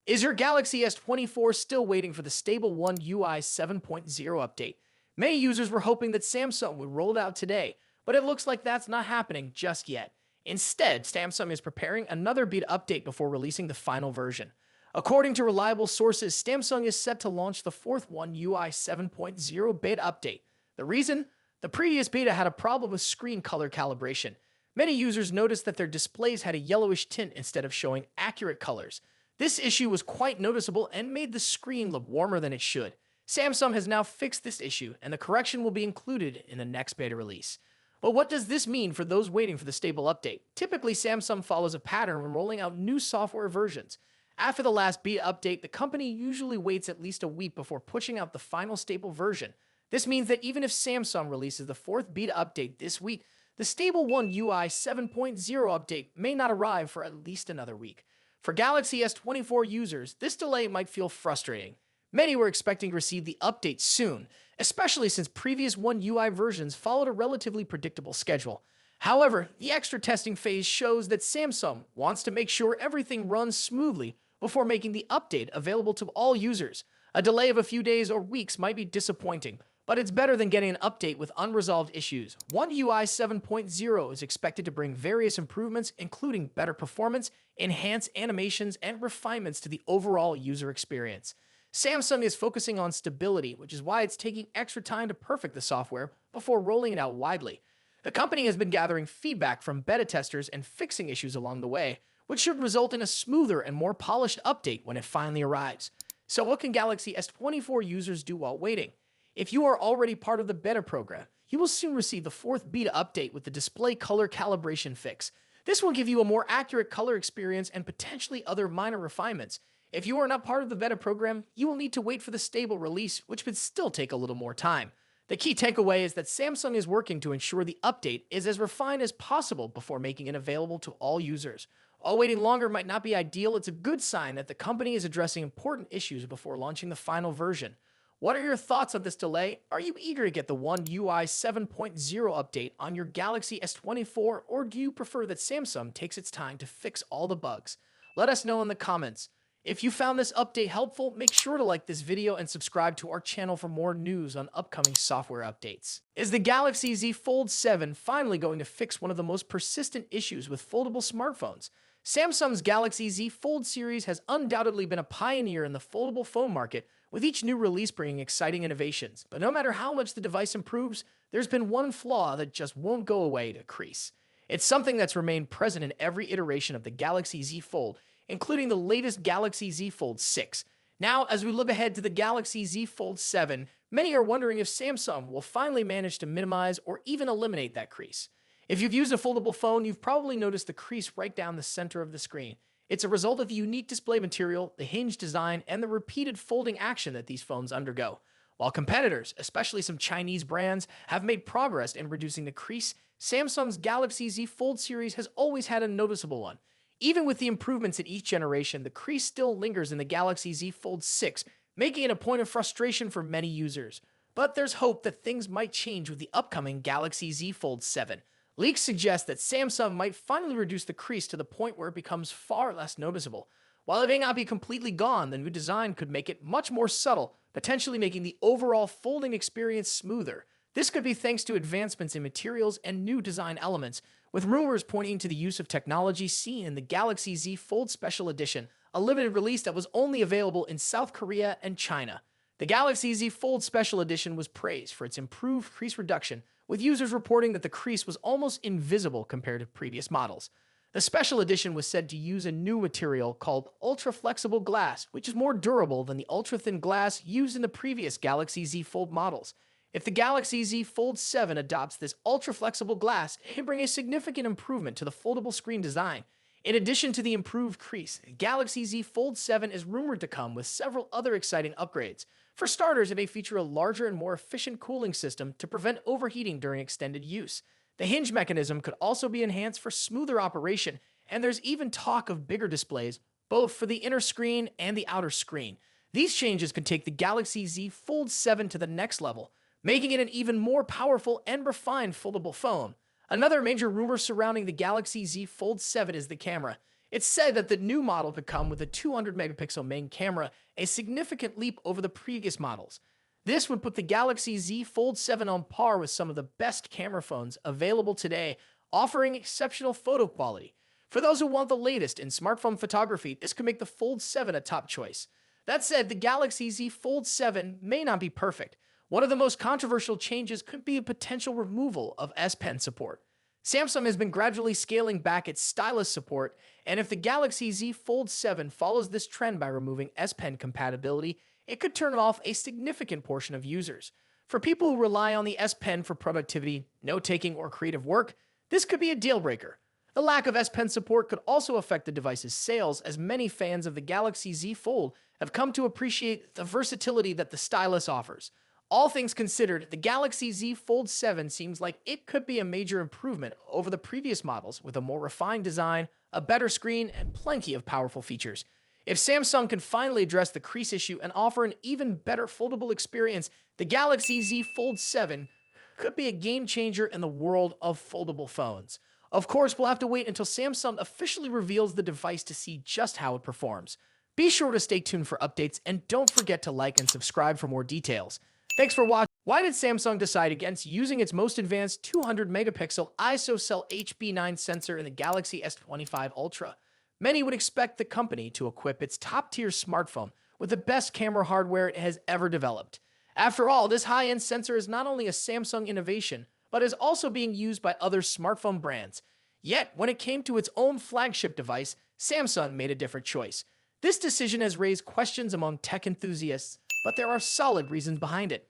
Is your Galaxy S24 still waiting for the stable One UI 7.0 update? Many users were hoping that Samsung would roll it out today, but it looks like that's not happening just yet. Instead, Samsung is preparing another beta update before releasing the final version. According to reliable sources, Samsung is set to launch the fourth One UI 7.0 beta update. The reason? The previous beta had a problem with screen color calibration. Many users noticed that their displays had a yellowish tint instead of showing accurate colors. This issue was quite noticeable and made the screen look warmer than it should. Samsung has now fixed this issue, and the correction will be included in the next beta release. But what does this mean for those waiting for the stable update? Typically, Samsung follows a pattern when rolling out new software versions. After the last beta update, the company usually waits at least a week before pushing out the final stable version. This means that even if Samsung releases the fourth beta update this week, the stable One UI 7.0 update may not arrive for at least another week. For Galaxy S24 users, this delay might feel frustrating. Many were expecting to receive the update soon, especially since previous One UI versions followed a relatively predictable schedule. However, the extra testing phase shows that Samsung wants to make sure everything runs smoothly before making the update available to all users. A delay of a few days or weeks might be disappointing, but it's better than getting an update with unresolved issues. One UI 7.0 is expected to bring various improvements, including better performance, enhanced animations, and refinements to the overall user experience. Samsung is focusing on stability, which is why it's taking extra time to perfect the software before rolling it out widely. The company has been gathering feedback from beta testers and fixing issues along the way, which should result in a smoother and more polished update when it finally arrives. So what can Galaxy S24 users do while waiting? If you are already part of the beta program, you will soon receive the fourth beta update with the display color calibration fix. This will give you a more accurate color experience and potentially other minor refinements. If you are not part of the beta program, you will need to wait for the stable release, which could still take a little more time. The key takeaway is that Samsung is working to ensure the update is as refined as possible before making it available to all users. While waiting longer might not be ideal, it's a good sign that the company is addressing important issues before launching the final version. What are your thoughts on this delay? Are you eager to get the One UI 7.0 update on your Galaxy S24, or do you prefer that Samsung takes its time to fix all the bugs? Let us know in the comments. If you found this update helpful, make sure to like this video and subscribe to our channel for more news on upcoming software updates. Is the Galaxy Z Fold 7 finally going to fix one of the most persistent issues with foldable smartphones? Samsung's Galaxy Z Fold series has undoubtedly been a pioneer in the foldable phone market, with each new release bringing exciting innovations. But no matter how much the device improves, there's been one flaw that just won't go away: the crease. It's something that's remained present in every iteration of the Galaxy Z Fold, including the latest Galaxy Z Fold 6. Now, as we look ahead to the Galaxy Z Fold 7, many are wondering if Samsung will finally manage to minimize or even eliminate that crease. If you've used a foldable phone, you've probably noticed the crease right down the center of the screen. It's a result of the unique display material, the hinge design, and the repeated folding action that these phones undergo. While competitors, especially some Chinese brands, have made progress in reducing the crease, Samsung's Galaxy Z Fold series has always had a noticeable one. Even with the improvements in each generation, the crease still lingers in the Galaxy Z Fold 6, making it a point of frustration for many users. But there's hope that things might change with the upcoming Galaxy Z Fold 7. Leaks suggest that Samsung might finally reduce the crease to the point where it becomes far less noticeable. While it may not be completely gone, the new design could make it much more subtle, potentially making the overall folding experience smoother. This could be thanks to advancements in materials and new design elements, with rumors pointing to the use of technology seen in the Galaxy Z Fold Special Edition, a limited release that was only available in South Korea and China. The Galaxy Z Fold Special Edition was praised for its improved crease reduction, with users reporting that the crease was almost invisible compared to previous models. The Special Edition was said to use a new material called ultra-flexible glass, which is more durable than the ultra-thin glass used in the previous Galaxy Z Fold models. If the Galaxy Z Fold 7 adopts this ultra-flexible glass, it can bring a significant improvement to the foldable screen design. In addition to the improved crease, Galaxy Z Fold 7 is rumored to come with several other exciting upgrades. For starters, it may feature a larger and more efficient cooling system to prevent overheating during extended use. The hinge mechanism could also be enhanced for smoother operation, and there's even talk of bigger displays, both for the inner screen and the outer screen. These changes could take the Galaxy Z Fold 7 to the next level, making it an even more powerful and refined foldable phone. Another major rumor surrounding the Galaxy Z Fold 7 is the camera. It's said that the new model could come with a 200 megapixel main camera, a significant leap over the previous models. This would put the Galaxy Z Fold 7 on par with some of the best camera phones available today, offering exceptional photo quality. For those who want the latest in smartphone photography, this could make the Fold 7 a top choice. That said, the Galaxy Z Fold 7 may not be perfect. One of the most controversial changes could be a potential removal of S Pen support. Samsung has been gradually scaling back its stylus support, and if the Galaxy Z Fold 7 follows this trend by removing S Pen compatibility, it could turn off a significant portion of users. For people who rely on the S Pen for productivity, note-taking, or creative work, this could be a deal breaker. The lack of S Pen support could also affect the device's sales, as many fans of the Galaxy Z Fold have come to appreciate the versatility that the stylus offers. All things considered, the Galaxy Z Fold 7 seems like it could be a major improvement over the previous models with a more refined design, a better screen, and plenty of powerful features. If Samsung can finally address the crease issue and offer an even better foldable experience, the Galaxy Z Fold 7 could be a game changer in the world of foldable phones. Of course, we'll have to wait until Samsung officially reveals the device to see just how it performs. Be sure to stay tuned for updates, and don't forget to like and subscribe for more details. Thanks for watching. Why did Samsung decide against using its most advanced 200 megapixel ISOCELL HP9 sensor in the Galaxy S25 Ultra? Many would expect the company to equip its top-tier smartphone with the best camera hardware it has ever developed. After all, this high-end sensor is not only a Samsung innovation, but is also being used by other smartphone brands. Yet, when it came to its own flagship device, Samsung made a different choice. This decision has raised questions among tech enthusiasts, but there are solid reasons behind it.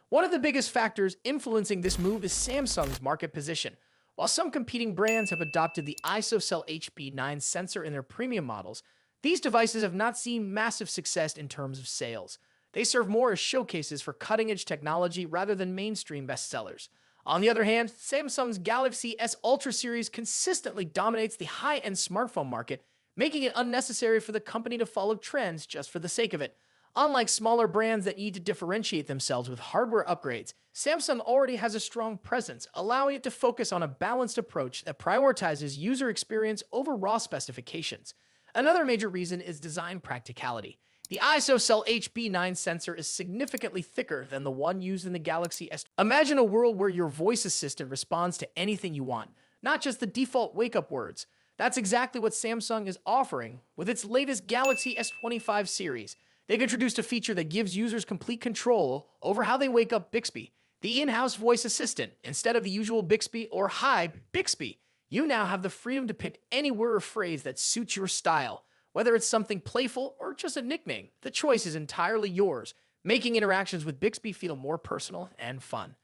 One of the biggest factors influencing this move is Samsung's market position. While some competing brands have adopted the ISOCELL HP9 sensor in their premium models, these devices have not seen massive success in terms of sales. They serve more as showcases for cutting-edge technology rather than mainstream bestsellers. On the other hand, Samsung's Galaxy S Ultra series consistently dominates the high-end smartphone market, making it unnecessary for the company to follow trends just for the sake of it. Unlike smaller brands that need to differentiate themselves with hardware upgrades, Samsung already has a strong presence, allowing it to focus on a balanced approach that prioritizes user experience over raw specifications. Another major reason is design practicality. The ISOCELL HP9 sensor is significantly thicker than the one used in the Galaxy S. Imagine a world where your voice assistant responds to anything you want, not just the default wake-up words. That's exactly what Samsung is offering with its latest Galaxy S25 series. They've introduced a feature that gives users complete control over how they wake up Bixby, the in-house voice assistant. Instead of the usual Bixby or Hi Bixby, you now have the freedom to pick any word or phrase that suits your style. Whether it's something playful or just a nickname, the choice is entirely yours, making interactions with Bixby feel more personal and fun.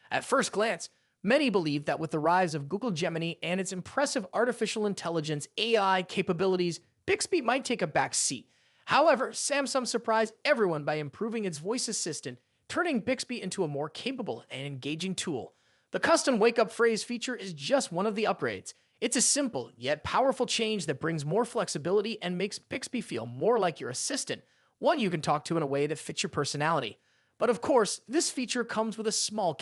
At first glance, many believe that with the rise of Google Gemini and its impressive artificial intelligence AI capabilities, Bixby might take a back seat. However, Samsung surprised everyone by improving its voice assistant, turning Bixby into a more capable and engaging tool. The custom wake-up phrase feature is just one of the upgrades. It's a simple, yet powerful change that brings more flexibility and makes Bixby feel more like your assistant, one you can talk to in a way that fits your personality. But of course, this feature comes with a small